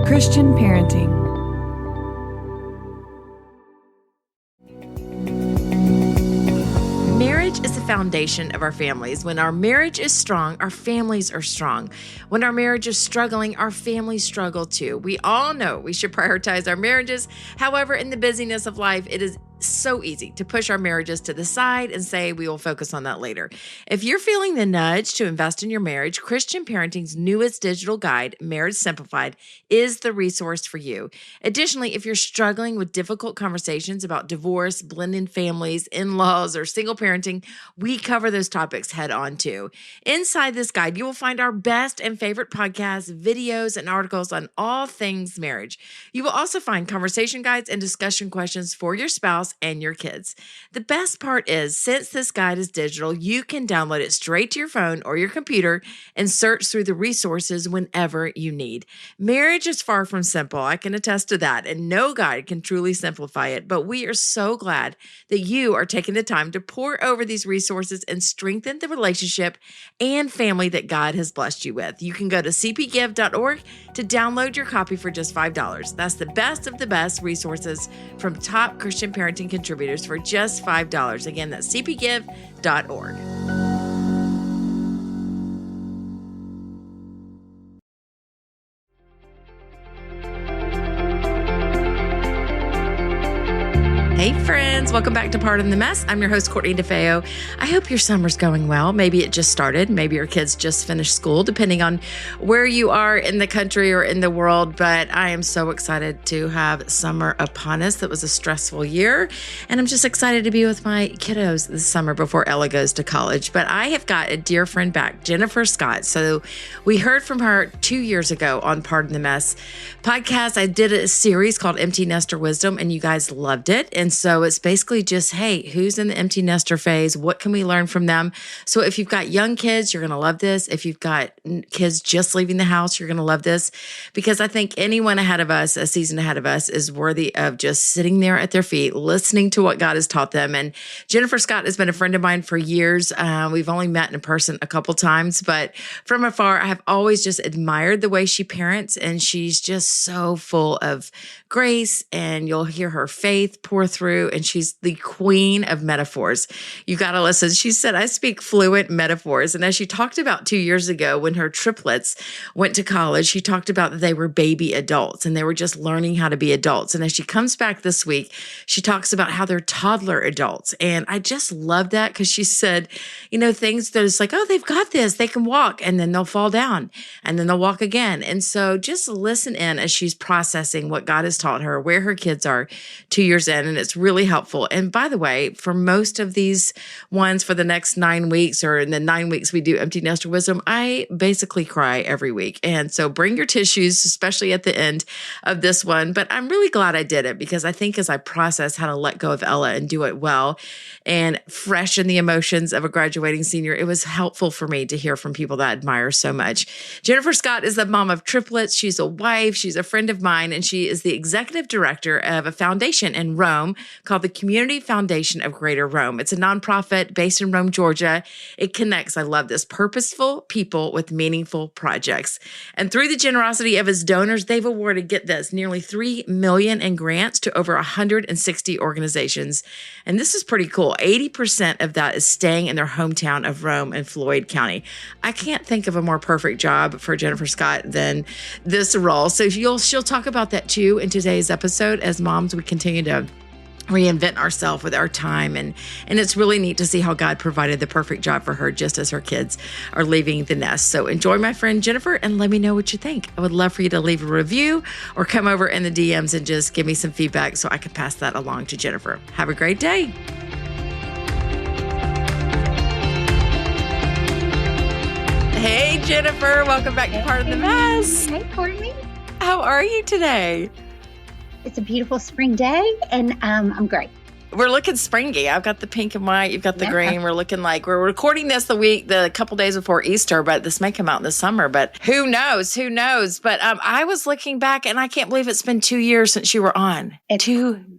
Christian parenting. Marriage is the foundation of our families. When our marriage is strong, our families are strong. When our marriage is struggling, our families struggle too. We all know we should prioritize our marriages. However, in the busyness of life, it is so easy to push our marriages to the side and say we will focus on that later. If you're feeling the nudge to invest in your marriage, Christian Parenting's newest digital guide, Marriage Simplified, is the resource for you. Additionally, if you're struggling with difficult conversations about divorce, blending families, in-laws, or single parenting, we cover those topics head on too. Inside this guide, you will find our best and favorite podcasts, videos, and articles on all things marriage. You will also find conversation guides and discussion questions for your spouse and your kids. The best part is, since this guide is digital, you can download it straight to your phone or your computer and search through the resources whenever you need. Marriage is far from simple. I can attest to that, and no guide can truly simplify it. But we are so glad that you are taking the time to pore over these resources and strengthen the relationship and family that God has blessed you with. You can go to cpgive.org to download your copy for just $5. That's the best of the best resources from top Christian parenting contributors for just $5. Again, that's cpgive.org. Hey friends, welcome back to Pardon the Mess. I'm your host, Courtney DeFeo. I hope your summer's going well. Maybe it just started. Maybe your kids just finished school, depending on where you are in the country or in the world. But I am so excited to have summer upon us. That was a stressful year. And I'm just excited to be with my kiddos this summer before Ella goes to college. But I have got a dear friend back, Jennifer Scott. So we heard from her 2 years ago on Pardon the Mess podcast. I did a series called Empty Nester Wisdom, and you guys loved it. And so it's basically just, hey, who's in the empty nester phase? What can we learn from them? So if you've got young kids, you're going to love this. If you've got kids just leaving the house, you're going to love this, because I think anyone ahead of us, a season ahead of us, is worthy of just sitting there at their feet, listening to what God has taught them. And Jennifer Scott has been a friend of mine for years. We've only met in person a couple times, but from afar, I have always just admired the way she parents, and she's just so full of grace, and you'll hear her faith pour through, and she's the queen of metaphors. You got to listen. She said, I speak fluent metaphors. And as she talked about 2 years ago when her triplets went to college, she talked about that they were baby adults and they were just learning how to be adults. And as she comes back this week, she talks about how they're toddler adults. And I just love that, because she said, things that it's like, oh, they've got this, they can walk, and then they'll fall down and then they'll walk again. And so just listen in as she's processing what God has taught her, where her kids are 2 years in. And it's really helpful. And by the way, for most of these ones for the next 9 weeks, or in the 9 weeks we do Empty Nester Wisdom, I basically cry every week. And so bring your tissues, especially at the end of this one. But I'm really glad I did it, because I think as I process how to let go of Ella and do it well and freshen the emotions of a graduating senior, it was helpful for me to hear from people that I admire so much. Jennifer Scott is the mom of triplets. She's a wife. She's a friend of mine, and she is the executive director of a foundation in Rome called the Community Foundation of Greater Rome. It's a nonprofit based in Rome, Georgia. It connects, I love this, purposeful people with meaningful projects. And through the generosity of its donors, they've awarded, get this, nearly $3 million in grants to over 160 organizations. And this is pretty cool. 80% of that is staying in their hometown of Rome in Floyd County. I can't think of a more perfect job for Jennifer Scott than this role. So she'll talk about that too in today's episode. As moms, we continue to reinvent ourselves with our time. And it's really neat to see how God provided the perfect job for her just as her kids are leaving the nest. So enjoy my friend Jennifer, and let me know what you think. I would love for you to leave a review or come over in the DMs and just give me some feedback so I can pass that along to Jennifer. Have a great day. Hey, Jennifer. Welcome back to Pardon the Mess. Hey, Courtney. How are you today? It's a beautiful spring day, and I'm great. We're looking springy. I've got the pink and white. You've got the green. We're looking like we're recording this the couple days before Easter, but this may come out in the summer, but who knows? Who knows? But I was looking back, and I can't believe it's been 2 years since you were on. It's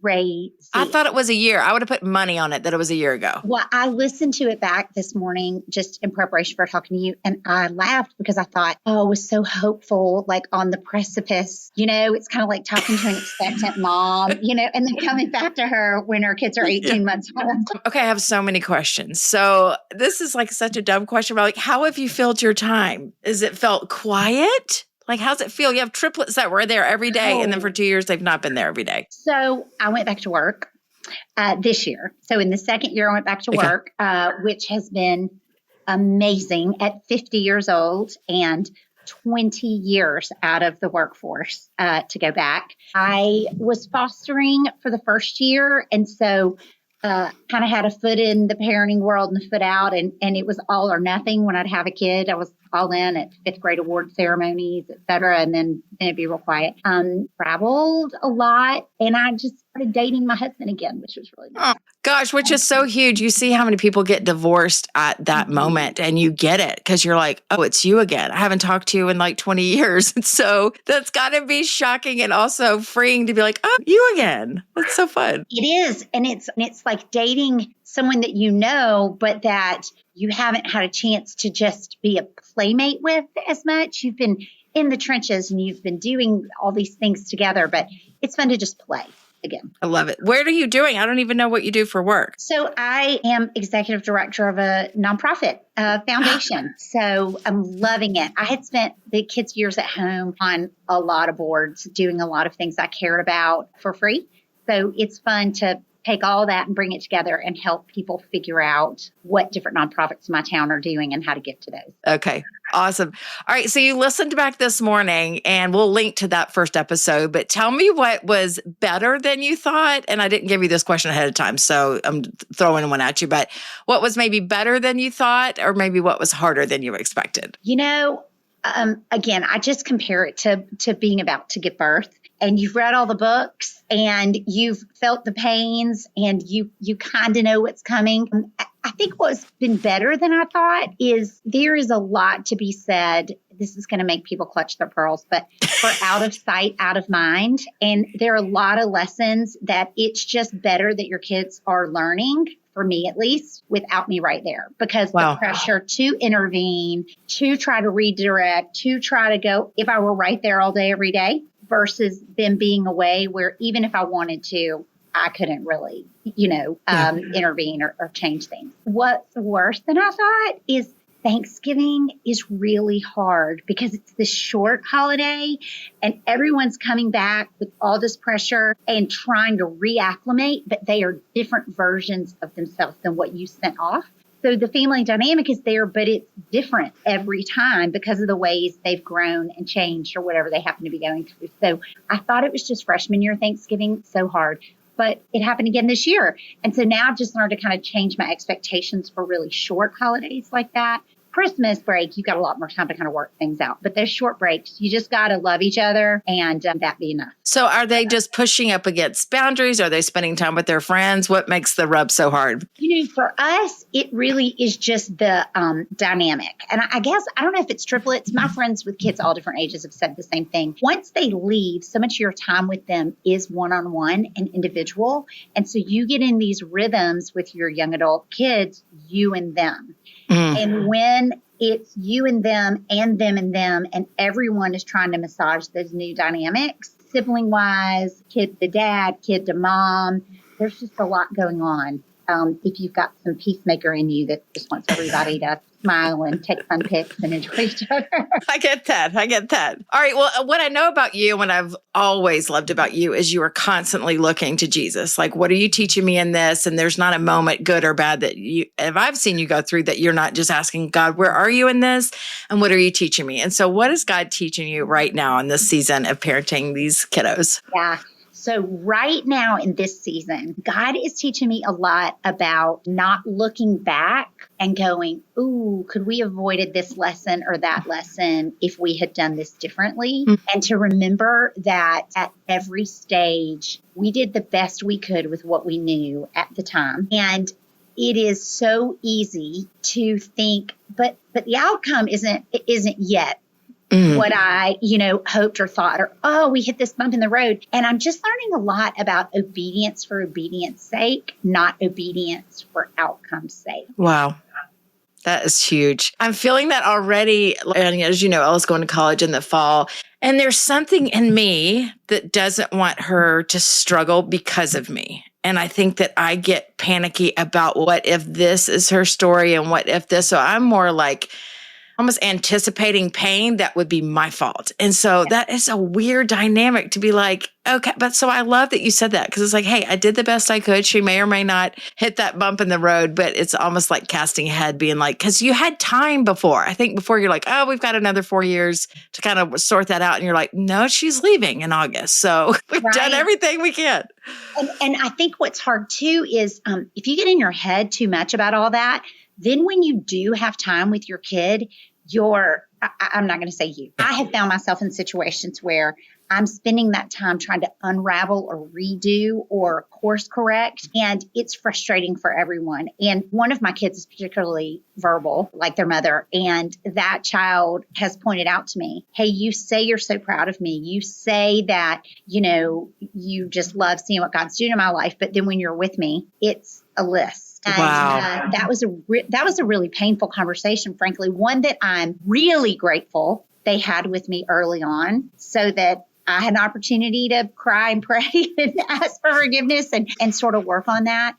crazy. I thought it was a year. I would have put money on it that it was a year ago. Well, I listened to it back this morning just in preparation for talking to you. And I laughed because I thought, oh, it was so hopeful, like on the precipice. It's kind of like talking to an expectant mom, and then coming back to her when her kids are 18 months old. Okay, I have so many questions. So this is like such a dumb question, but like, how have you filled your time? Is it felt quiet? Like, how's it feel? You have triplets that were there every day, and then for 2 years, they've not been there every day. So I went back to work this year. So in the second year, I went back to work, which has been amazing at 50 years old and 20 years out of the workforce to go back. I was fostering for the first year. And so kind of had a foot in the parenting world and a foot out. And it was all or nothing when I'd have a kid. I was all in at fifth grade award ceremonies, et cetera. And then it'd be real quiet. Traveled a lot. And I just started dating my husband again, which was really nice. Oh, gosh, which is so huge. You see how many people get divorced at that moment and you get it because you're like, oh, it's you again. I haven't talked to you in like 20 years. And so that's got to be shocking and also freeing to be like, oh, you again. That's so fun. It is. And it's like dating someone that you know, but that you haven't had a chance to just be a playmate with as much. You've been in the trenches and you've been doing all these things together, but it's fun to just play again. I love it. What are you doing? I don't even know what you do for work. So I am executive director of a nonprofit foundation. So I'm loving it. I had spent the kids' years at home on a lot of boards, doing a lot of things I cared about for free. So it's fun to take all that and bring it together and help people figure out what different nonprofits in my town are doing and how to get to those. Okay. Awesome. All right. So you listened back this morning and we'll link to that first episode, but tell me what was better than you thought. And I didn't give you this question ahead of time, so I'm throwing one at you, but what was maybe better than you thought, or maybe what was harder than you expected? Again, I just compare it to being about to give birth, and you've read all the books and you've felt the pains and you kind of know what's coming. I think what's been better than I thought is there is a lot to be said. This is going to make people clutch their pearls, but for out of sight, out of mind. And there are a lot of lessons that it's just better that your kids are learning, for me at least, without me right there, because the pressure to intervene, to try to redirect, to try to go, if I were right there all day, every day, versus them being away where even if I wanted to, I couldn't really, intervene or change things. What's worse than I thought is Thanksgiving is really hard because it's this short holiday and everyone's coming back with all this pressure and trying to reacclimate, but they are different versions of themselves than what you sent off. So the family dynamic is there, but it's different every time because of the ways they've grown and changed or whatever they happen to be going through. So I thought it was just freshman year Thanksgiving so hard, but it happened again this year. And so now I've just learned to kind of change my expectations for really short holidays like that. Christmas break, you've got a lot more time to kind of work things out. But there's short breaks. You just got to love each other and that be enough. So are they just pushing up against boundaries? Are they spending time with their friends? What makes the rub so hard? For us, it really is just the dynamic. And I guess, I don't know if it's triplets. My friends with kids all different ages have said the same thing. Once they leave, so much of your time with them is one-on-one and individual. And so you get in these rhythms with your young adult kids, you and them. And when it's you and them and them and them, and everyone is trying to massage those new dynamics, sibling-wise, kid to dad, kid to mom, there's just a lot going on. If you've got some peacemaker in you that just wants everybody to smile and take fun pics and enjoy each other. I get that. All right. Well, what I know about you, and what I've always loved about you, is you are constantly looking to Jesus. Like, what are you teaching me in this? And there's not a moment, good or bad, that if I've seen you go through, that you're not just asking God, where are you in this? And what are you teaching me? And so what is God teaching you right now in this season of parenting these kiddos? Yeah. So right now in this season, God is teaching me a lot about not looking back and going, ooh, could we have avoided this lesson or that lesson if we had done this differently? And to remember that at every stage, we did the best we could with what we knew at the time. And it is so easy to think, but the outcome isn't yet what I, hoped or thought, or, oh, we hit this bump in the road. And I'm just learning a lot about obedience for obedience sake, not obedience for outcome's sake. Wow. That is huge. I'm feeling that already. And as you know, Ella's going to college in the fall. And there's something in me that doesn't want her to struggle because of me. And I think that I get panicky about what if this is her story and what if this. So I'm more like almost anticipating pain that would be my fault. And so that is a weird dynamic to be like, okay, but so I love that you said that because it's like, hey, I did the best I could. She may or may not hit that bump in the road, but it's almost like casting ahead, being like, because you had time before. I think before you're like, oh, we've got another 4 years to kind of sort that out. And you're like, no, she's leaving in August. So we've done everything we can. And I think what's hard too is if you get in your head too much about all that, then when you do have time with your kid, I'm not going to say you. I have found myself in situations where I'm spending that time trying to unravel or redo or course correct. And it's frustrating for everyone. And one of my kids is particularly verbal, like their mother. And that child has pointed out to me, hey, you say you're so proud of me. You say that, you just love seeing what God's doing in my life. But then when you're with me, it's a list. And wow. That was a really painful conversation, frankly, one that I'm really grateful they had with me early on so that I had an opportunity to cry and pray and ask for forgiveness and sort of work on that,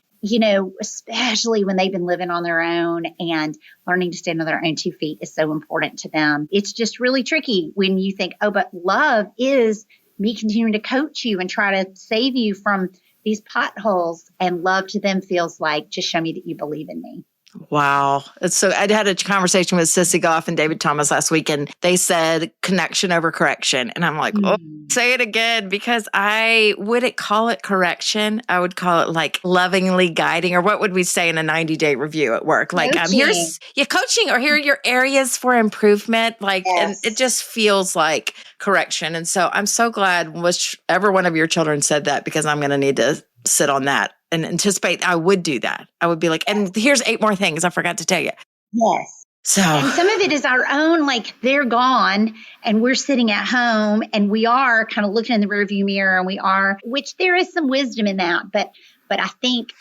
especially when they've been living on their own and learning to stand on their own 2 feet is so important to them. It's just really tricky when you think, oh, but love is me continuing to coach you and try to save you from these potholes, and love to them feels like, just show me that you believe in me. Wow. So I had a conversation with Sissy Goff and David Thomas last week, and they said connection over correction. And I'm like, oh, say it again, because I wouldn't call it correction. I would call it like lovingly guiding, or what would we say in a 90-day review at work? Like, here's your coaching, or here are your areas for improvement. Like, and it just feels like correction. And so I'm so glad whichever one of your children said that, because I'm going to need to sit on that and anticipate I would do that. I would be like, and here's 8 more things I forgot to tell you. Yes. So, and some of it is our own, like they're gone and we're sitting at home and we are kind of looking in the rearview mirror and which there is some wisdom in that. But I think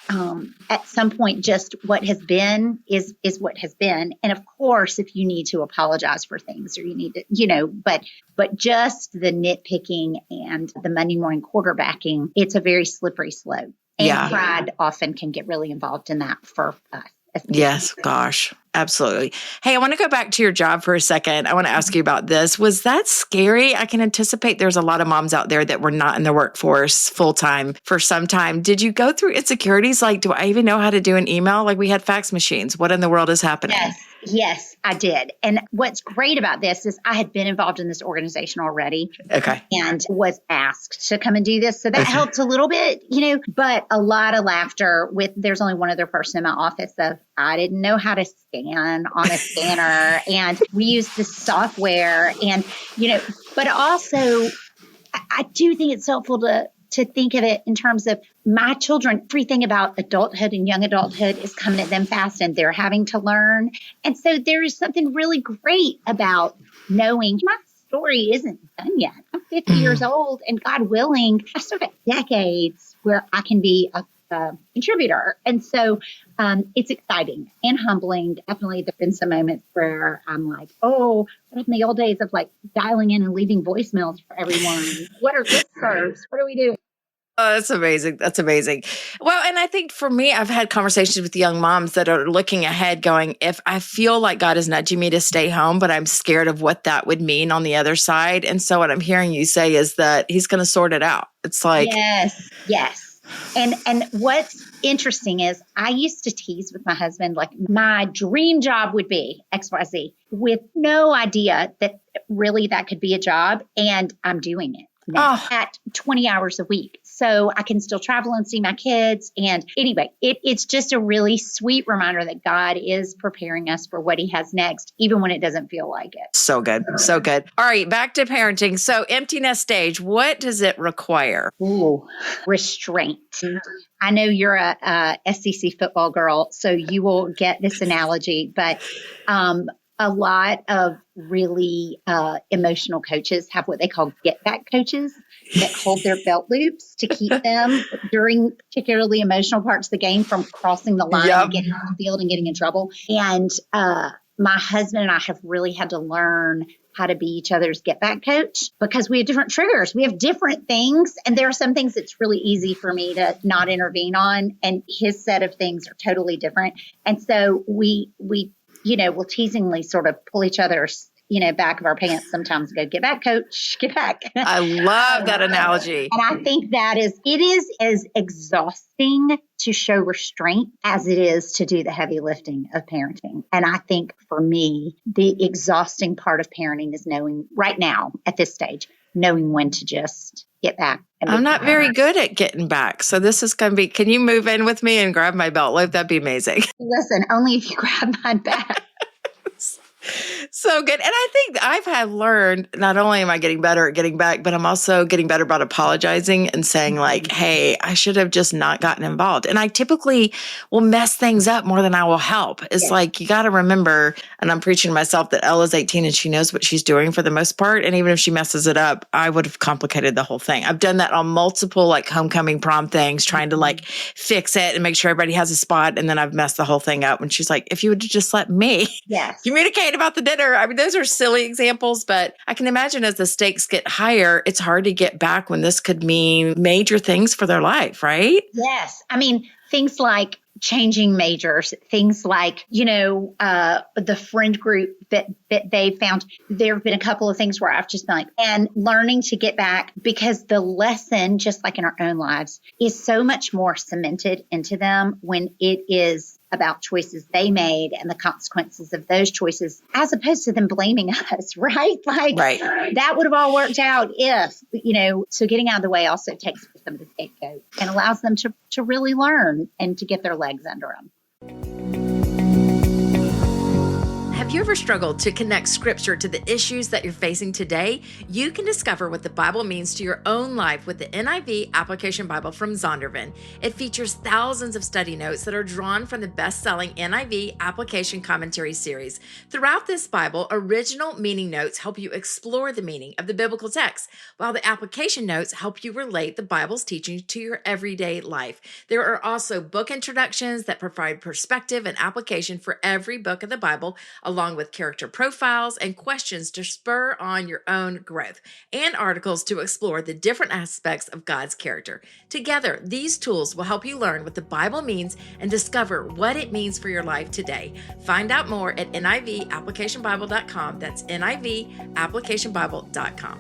at some point, just what has been is what has been. And of course, if you need to apologize for things or you need to, but just the nitpicking and the Monday morning quarterbacking, it's a very slippery slope. And pride often can get really involved in that for us. Yes, gosh, absolutely. Hey, I want to go back to your job for a second. I want to ask you about this. Was that scary? I can anticipate there's a lot of moms out there that were not in the workforce full time for some time. Did you go through insecurities? Like, do I even know how to do an email? Like, we had fax machines. What in the world is happening? Yes, I did. And what's great about this is I had been involved in this organization already. Okay. And was asked to come and do this. So that helped a little bit, but a lot of laughter there's only one other person in my office. So I didn't know how to scan on a scanner. And we used this software and, but also I do think it's helpful to think of it in terms of my children. Everything about adulthood and young adulthood is coming at them fast and they're having to learn. And so there is something really great about knowing my story isn't done yet. I'm 50 years old and God willing, I still got decades where I can be a contributor. And so it's exciting and humbling. Definitely there've been some moments where I'm like, oh, what in the old days of like dialing in and leaving voicemails for everyone? What are listservs? What are we doing? Oh, that's amazing. That's amazing. Well, and I think for me, I've had conversations with young moms that are looking ahead going, if I feel like God is nudging me to stay home, but I'm scared of what that would mean on the other side. And so what I'm hearing you say is that he's going to sort it out. It's like, yes. And what's interesting is I used to tease with my husband, like my dream job would be XYZ with no idea that really that could be a job. And I'm doing it now at 20 hours a week. So I can still travel and see my kids. And anyway, it's just a really sweet reminder that God is preparing us for what he has next, even when it doesn't feel like it. So good. So good. All right, back to parenting. So empty nest stage, what does it require? Ooh, restraint. I know you're a SEC football girl, so you will get this analogy, but a lot of really emotional coaches have what they call get back coaches that hold their belt loops to keep them during particularly emotional parts of the game from crossing the line Yep. and getting on the field and getting in trouble. And my husband and I have really had to learn how to be each other's get back coach because we have different triggers. We have different things. And there are some things that's really easy for me to not intervene on. And his set of things are totally different. And so we will teasingly sort of pull each other's, back of our pants sometimes and go, get back, coach, get back. I love that analogy. And I think it is as exhausting to show restraint as it is to do the heavy lifting of parenting. And I think for me, the exhausting part of parenting is knowing right now at this stage, knowing when to just get back. I'm not very good at getting back. So this is going to be, can you move in with me and grab my belt loop? That'd be amazing. Listen, only if you grab mine back. So good. And I think have learned, not only am I getting better at getting back, but I'm also getting better about apologizing and saying like, hey, I should have just not gotten involved. And I typically will mess things up more than I will help. It's like, you got to remember, and I'm preaching to myself that Ella's 18 and she knows what she's doing for the most part. And even if she messes it up, I would have complicated the whole thing. I've done that on multiple like homecoming prom things, trying to like fix it and make sure everybody has a spot. And then I've messed the whole thing up. And she's like, if you would just let me communicate about the dinner. I mean, those are silly examples, but I can imagine as the stakes get higher, it's hard to get back when this could mean major things for their life, right? Yes. I mean, things like changing majors, things like, the friend group that they found. There have been a couple of things where I've just been like, and learning to get back because the lesson, just like in our own lives, is so much more cemented into them when it is about choices they made and the consequences of those choices, as opposed to them blaming us, right? Like that would have all worked out if, so getting out of the way also takes some of the scapegoat and allows them to really learn and to get their legs under them. Have you ever struggled to connect scripture to the issues that you're facing today? You can discover what the Bible means to your own life with the NIV Application Bible from Zondervan. It features thousands of study notes that are drawn from the best-selling NIV Application Commentary series. Throughout this Bible, original meaning notes help you explore the meaning of the biblical text, while the application notes help you relate the Bible's teaching to your everyday life. There are also book introductions that provide perspective and application for every book of the Bible, along with character profiles and questions to spur on your own growth, and articles to explore the different aspects of God's character. Together, these tools will help you learn what the Bible means and discover what it means for your life today. Find out more at nivapplicationbible.com. That's nivapplicationbible.com.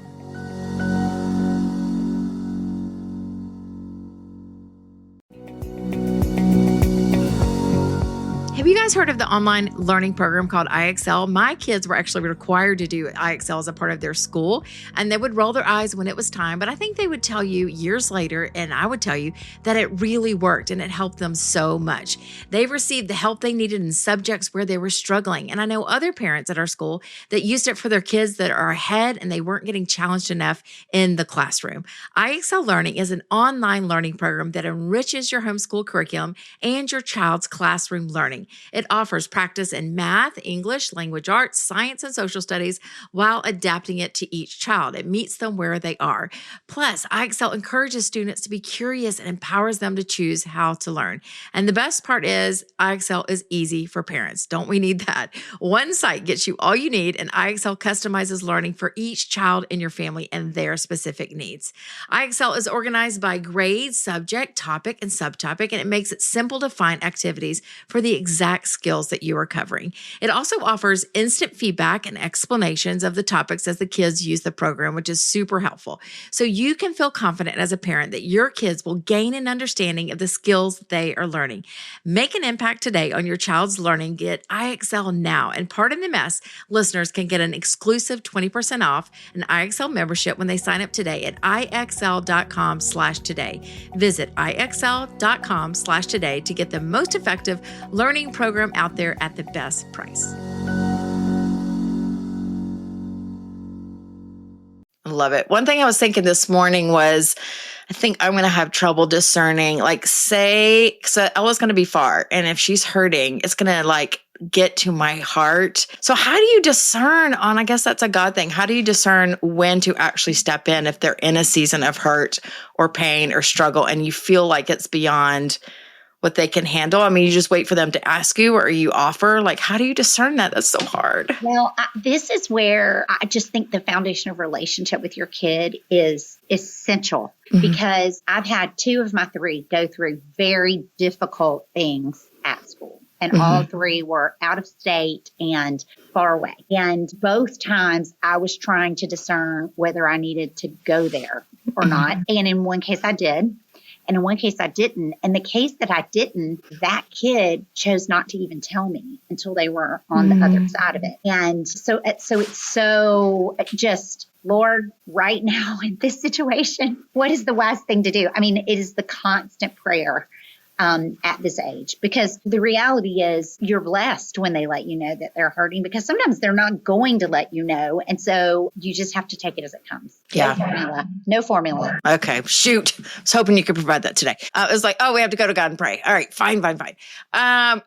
Have you guys heard of the online learning program called IXL? My kids were actually required to do IXL as a part of their school, and they would roll their eyes when it was time, but I think they would tell you years later, and I would tell you, that it really worked and it helped them so much. They received the help they needed in subjects where they were struggling, and I know other parents at our school that used it for their kids that are ahead and they weren't getting challenged enough in the classroom. IXL Learning is an online learning program that enriches your homeschool curriculum and your child's classroom learning. It offers practice in math, English, language arts, science, and social studies while adapting it to each child. It meets them where they are. Plus, IXL encourages students to be curious and empowers them to choose how to learn. And the best part is IXL is easy for parents. Don't we need that? One site gets you all you need, and IXL customizes learning for each child in your family and their specific needs. IXL is organized by grade, subject, topic, and subtopic, and it makes it simple to find activities for the exact skills that you are covering. It also offers instant feedback and explanations of the topics as the kids use the program, which is super helpful. So you can feel confident as a parent that your kids will gain an understanding of the skills they are learning. Make an impact today on your child's learning. Get IXL now. And Pardon the Mess listeners can get an exclusive 20% off an IXL membership when they sign up today at IXL.com/today. Visit IXL.com/today to get the most effective learning program out there at the best price. I love it. One thing I was thinking this morning was, I think I'm going to have trouble discerning, so Ella's going to be far. And if she's hurting, it's going to get to my heart. So how do you discern I guess that's a God thing. How do you discern when to actually step in if they're in a season of hurt or pain or struggle and you feel like it's beyond what they can handle? I mean, you just wait for them to ask you or you offer? Like, how do you discern that? That's so hard. Well, this is where I just think the foundation of relationship with your kid is essential, because I've had 2 of my 3 go through very difficult things at school. And all 3 were out of state and far away. And both times I was trying to discern whether I needed to go there or not. And in one case I did. And in one case I didn't. And the case that I didn't, that kid chose not to even tell me until they were on the other side of it. And so it's so just, Lord, right now in this situation, what is the wise thing to do? I mean, it is the constant prayer at this age, because the reality is you're blessed when they let you know that they're hurting, because sometimes they're not going to let you know. And so you just have to take it as it comes. Yeah. No formula. Okay. Shoot. I was hoping you could provide that today. It was like, oh, we have to go to God and pray. All right. Fine.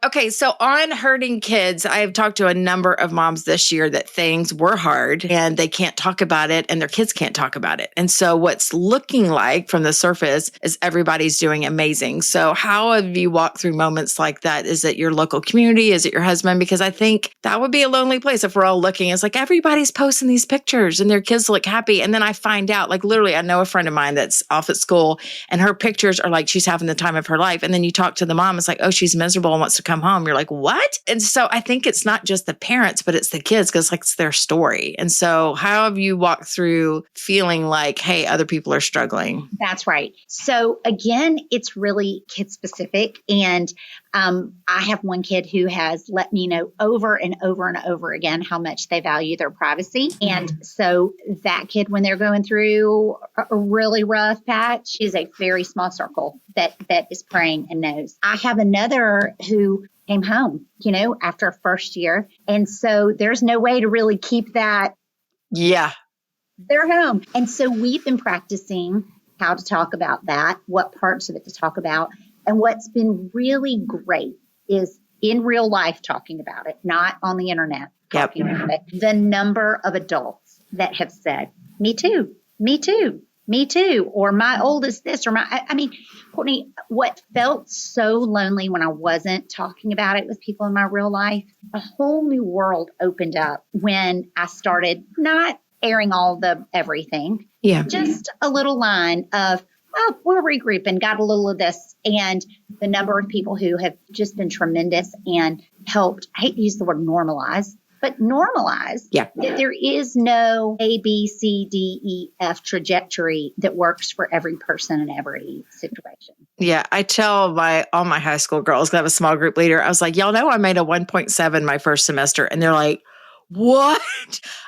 Okay. So on hurting kids, I have talked to a number of moms this year that things were hard and they can't talk about it and their kids can't talk about it. And so what's looking like from the surface is everybody's doing amazing. So how have you walked through moments like that? Is it your local community? Is it your husband? Because I think that would be a lonely place if we're all looking. It's like everybody's posting these pictures and their kids look happy. And then I find out, like literally, I know a friend of mine that's off at school and her pictures are like she's having the time of her life. And then you talk to the mom, it's like, oh, she's miserable and wants to come home. You're like, what? And so I think it's not just the parents, but it's the kids, because like it's their story. And so how have you walked through feeling like, hey, other people are struggling? That's right. So again, it's really kid specific. And I have one kid who has let me know over and over and over again how much they value their privacy. And so that kid, when they're going through a really rough patch, is a very small circle that is praying and knows. I have another who came home, after a first year. And so there's no way to really keep that. Yeah. They're home. And so we've been practicing how to talk about that, what parts of it to talk about. And what's been really great is in real life talking about it, not on the internet talking about it. The number of adults that have said, me too, me too, me too, or my oldest this, or I mean, Courtney, what felt so lonely when I wasn't talking about it with people in my real life, a whole new world opened up when I started not airing all the everything, just a little line of, oh, we're regrouping, got a little of this. And the number of people who have just been tremendous and helped, I hate to use the word normalize, but normalize that there is no A, B, C, D, E, F trajectory that works for every person in every situation. Yeah. I tell all my high school girls, I have a small group leader. I was like, y'all know I made a 1.7 my first semester. And they're like, what?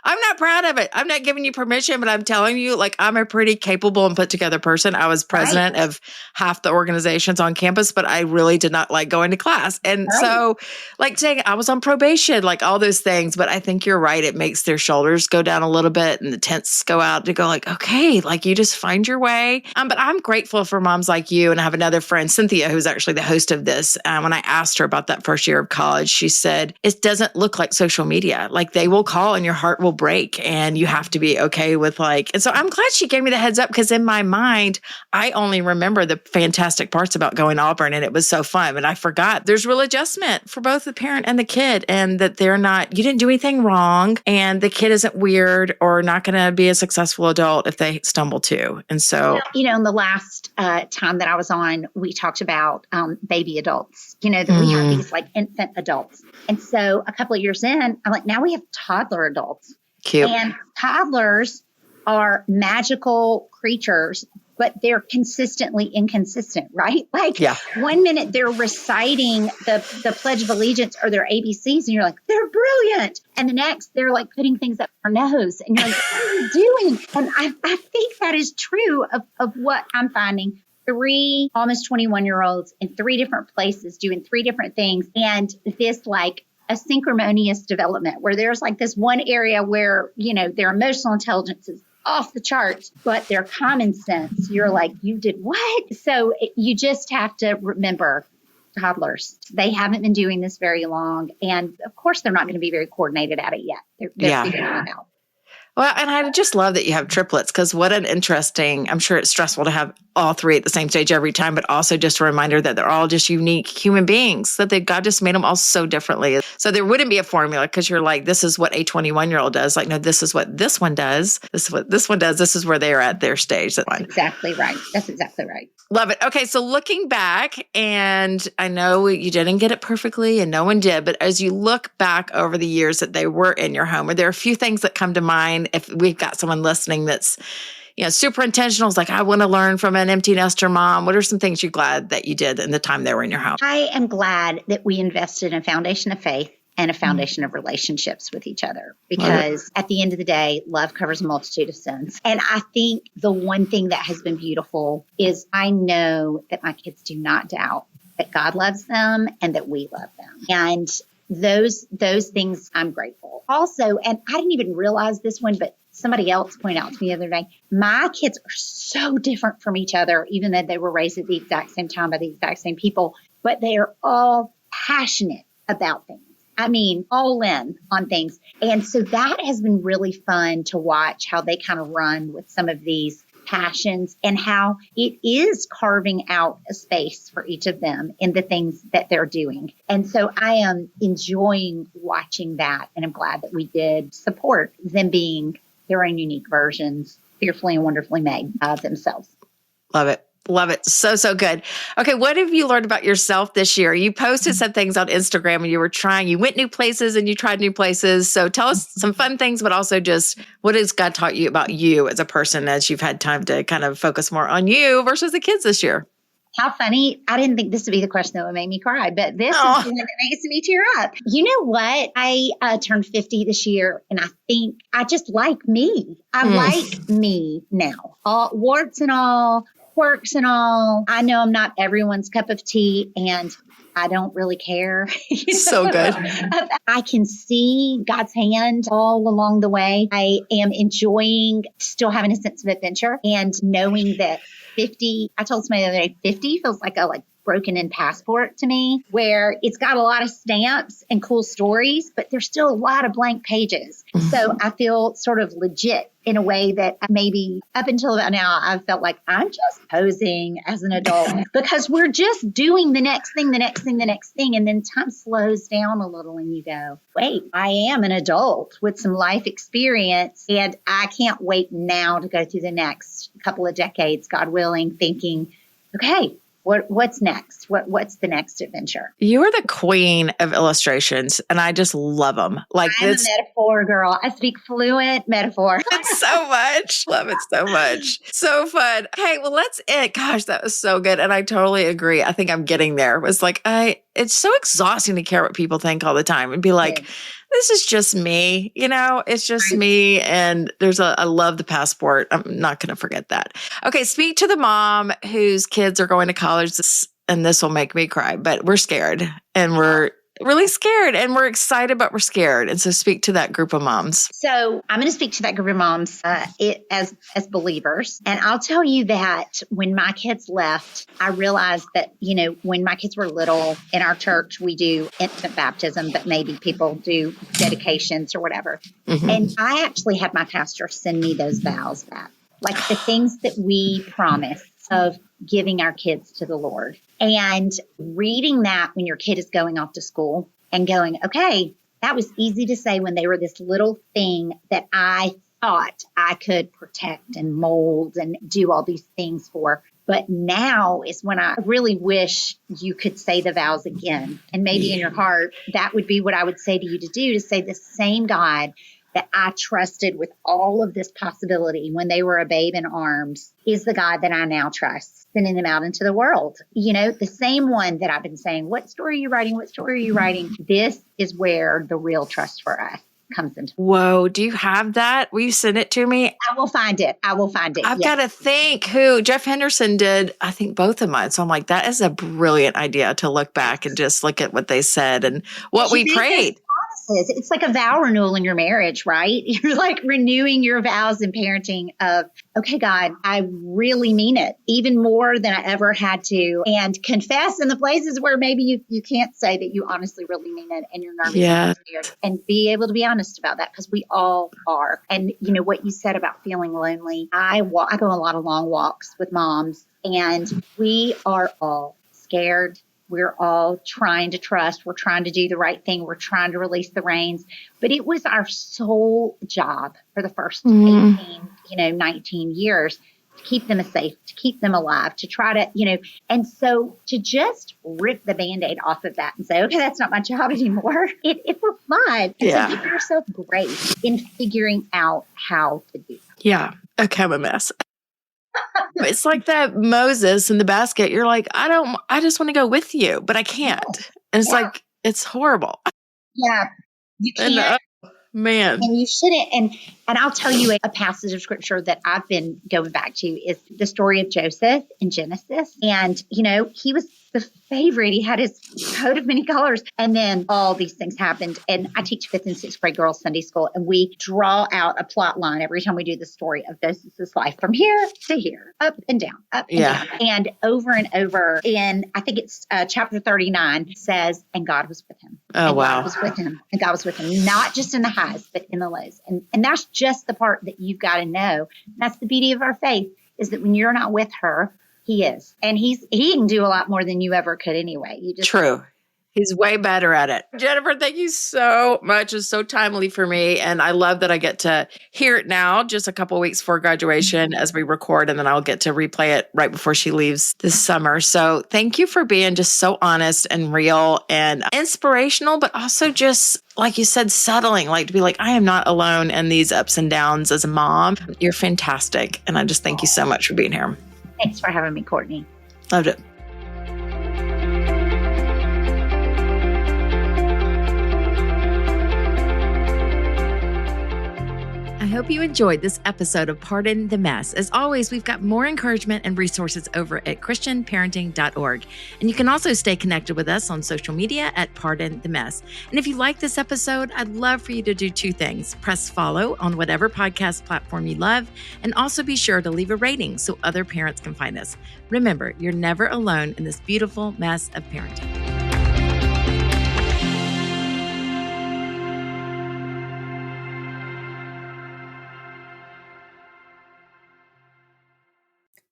I'm not proud of it. I'm not giving you permission, but I'm telling you, like, I'm a pretty capable and put together person. I was president of half the organizations on campus, but I really did not like going to class. And so like saying I was on probation, like all those things, but I think you're right. It makes their shoulders go down a little bit and the tents go out to go like, okay, like you just find your way. But I'm grateful for moms like you. And I have another friend, Cynthia, who's actually the host of this. When I asked her about that first year of college, she said, it doesn't look like social media. Like they will call and your heart will break and you have to be okay with and so I'm glad she gave me the heads up, because in my mind, I only remember the fantastic parts about going to Auburn and it was so fun. And I forgot there's real adjustment for both the parent and the kid, and that you didn't do anything wrong and the kid isn't weird or not going to be a successful adult if they stumble too. And so, in the last time that I was on, we talked about baby adults, that we have these like infant adults. And so a couple of years in, I'm like, now we have toddler adults. Cute. And toddlers are magical creatures, but they're consistently inconsistent, right? Like 1 minute they're reciting the Pledge of Allegiance or their ABCs and you're like, they're brilliant. And the next they're like putting things up their nose and you're like, what are you doing? And I think that is true of what I'm finding. 3 almost 21-year-olds in 3 different places doing 3 different things. And this like asynchronous development where there's like this one area where, their emotional intelligence is off the charts, but their common sense, you're like, you did what? So you just have to remember toddlers. They haven't been doing this very long. And of course, they're not going to be very coordinated at it yet. They're figuring it out. Well, and I just love that you have triplets, because what an interesting, I'm sure it's stressful to have all three at the same stage every time, but also just a reminder that they're all just unique human beings, that God just made them all so differently. So there wouldn't be a formula, because you're like, this is what a 21-year-old does. Like, no, this is what this one does. This is what this one does. This is where they're at their stage. That's exactly right. That's exactly right. Love it. Okay. So looking back, and I know you didn't get it perfectly and no one did, but as you look back over the years that they were in your home, are there a few things that come to mind if we've got someone listening that's, super intentional, is like, I want to learn from an empty nester mom? What are some things you're glad that you did in the time they were in your home? I am glad that we invested in a foundation of faith and a foundation of relationships with each other, because at the end of the day, love covers a multitude of sins. And I think the one thing that has been beautiful is I know that my kids do not doubt that God loves them and that we love them. And those things I'm grateful. Also, and I didn't even realize this one, but somebody else pointed out to me the other day, my kids are so different from each other, even though they were raised at the exact same time by the exact same people, but they are all passionate about things. I mean, all in on things. And so that has been really fun to watch how they kind of run with some of these passions and how it is carving out a space for each of them in the things that they're doing. And so I am enjoying watching that. And I'm glad that we did support them being their own unique versions, fearfully and wonderfully made of themselves. Love it. Love it. So, so good. Okay. What have you learned about yourself this year? You posted some things on Instagram and you went new places and you tried new places. So tell us some fun things, but also just what has God taught you about you as a person as you've had time to kind of focus more on you versus the kids this year? How funny. I didn't think this would be the question that would make me cry, but this is the one that makes me tear up. You know what? I turned 50 this year, and I think I just like me. I like me now. All warts and all, quirks and all. I know I'm not everyone's cup of tea, and I don't really care. So good. I can see God's hand all along the way. I am enjoying still having a sense of adventure and knowing that 50, I told somebody the other day, 50 feels like a broken in passport to me, where it's got a lot of stamps and cool stories, but there's still a lot of blank pages. So I feel sort of legit in a way that maybe up until about now, I've felt like I'm just posing as an adult because we're just doing the next thing. And then time slows down a little and you go, wait, I am an adult with some life experience. And I can't wait now to go through the next couple of decades, God willing, thinking, okay, what's next? What's the next adventure? You are the queen of illustrations, and I just love them. I'm a metaphor girl. I speak fluent metaphor. So much. Love it so much. So fun. Okay, well, let's end. Gosh, that was so good. And I totally agree. I think I'm getting there. It was like, it's so exhausting to care what people think all the time and be like, this is just me, it's just me. And I love the passport. I'm not going to forget that. Okay. Speak to the mom whose kids are going to college, and this will make me cry, but we're scared and we're really scared and we're excited, but we're scared. And so speak to that group of moms. So I'm going to speak to that group of moms as believers. And I'll tell you that when my kids left, I realized that, when my kids were little in our church, we do infant baptism, but maybe people do dedications or whatever. Mm-hmm. And I actually had my pastor send me those vows back, like the things that we promised of giving our kids to the Lord. And reading that when your kid is going off to school and going, okay, that was easy to say when they were this little thing that I thought I could protect and mold and do all these things for. But now is when I really wish you could say the vows again. And maybe in your heart, that would be what I would say to you to do, to say the same God that I trusted with all of this possibility when they were a babe in arms is the God that I now trust, sending them out into the world. The same one that I've been saying, what story are you writing? What story are you writing? This is where the real trust for us comes into. Whoa. Do you have that? Will you send it to me? I will find it. I've got to think who Jeff Henderson did. I think both of mine. So I'm like, that is a brilliant idea to look back and just look at what they said and what we prayed. promises. It's like a vow renewal in your marriage, right? You're like renewing your vows in parenting of, okay, God, I really mean it, even more than I ever had to, and confess in the places where maybe you can't say that you honestly really mean it and you're nervous and scared, and be able to be honest about that, because we all are. And you know what you said about feeling lonely. I go on a lot of long walks with moms, and we are all scared. We're all trying to trust. We're trying to do the right thing. We're trying to release the reins. But it was our sole job for the first 18, 19 years to keep them safe, to keep them alive, to try to, and so to just rip the Band-Aid off of that and say, okay, that's not my job anymore. It was fun. And so give yourself grace in figuring out how to do that. Yeah. Okay, I'm a mess. It's like that Moses in the basket. You're like, I just want to go with you, but I can't. And it's like, it's horrible. Yeah. You can't. Man. And you shouldn't. And I'll tell you a passage of scripture that I've been going back to is the story of Joseph in Genesis. And, he was the favorite. He had his coat of many colors. And then all these things happened. And I teach 5th and 6th grade girls Sunday school. And we draw out a plot line every time we do the story of Joseph's life from here to here, up and down, up and down. And over in, I think it's chapter 39 says, and God was with him. Oh, and wow. God was with him. And God was with him, not just in the highs, but in the lows. And that's just the part that you've got to know. That's the beauty of our faith, is that when you're not with her, he is. And he can do a lot more than you ever could anyway. True. He's way better at it. Jennifer, thank you so much. It's so timely for me. And I love that I get to hear it now, just a couple of weeks before graduation as we record, and then I'll get to replay it right before she leaves this summer. So thank you for being just so honest and real and inspirational, but also just, like you said, settling, like to be like, I am not alone in these ups and downs as a mom. You're fantastic. And I just thank you so much for being here. Thanks for having me, Courtney. Loved it. I hope you enjoyed this episode of Pardon the Mess. As always, we've got more encouragement and resources over at christianparenting.org. And you can also stay connected with us on social media at Pardon the Mess. And if you like this episode, I'd love for you to do 2 things. Press follow on whatever podcast platform you love, and also be sure to leave a rating so other parents can find us. Remember, you're never alone in this beautiful mess of parenting.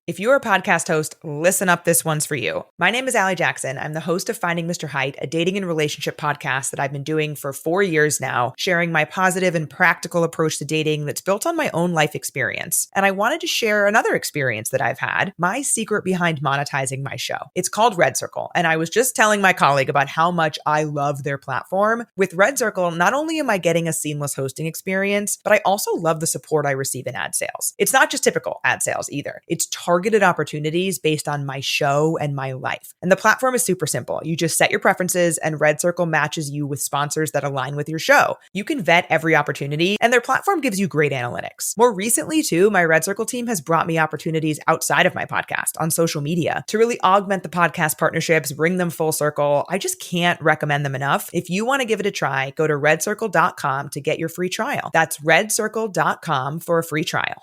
If you're a podcast host, listen up, this one's for you. My name is Allie Jackson. I'm the host of Finding Mr. Height, a dating and relationship podcast that I've been doing for 4 years now, sharing my positive and practical approach to dating that's built on my own life experience. And I wanted to share another experience that I've had, my secret behind monetizing my show. It's called Red Circle, and I was just telling my colleague about how much I love their platform. With Red Circle, not only am I getting a seamless hosting experience, but I also love the support I receive in ad sales. It's not just typical ad sales either. It's targeted opportunities based on my show and my life. And the platform is super simple. You just set your preferences and Red Circle matches you with sponsors that align with your show. You can vet every opportunity, and their platform gives you great analytics. More recently too, my Red Circle team has brought me opportunities outside of my podcast on social media to really augment the podcast partnerships, bring them full circle. I just can't recommend them enough. If you want to give it a try, go to redcircle.com to get your free trial. That's redcircle.com for a free trial.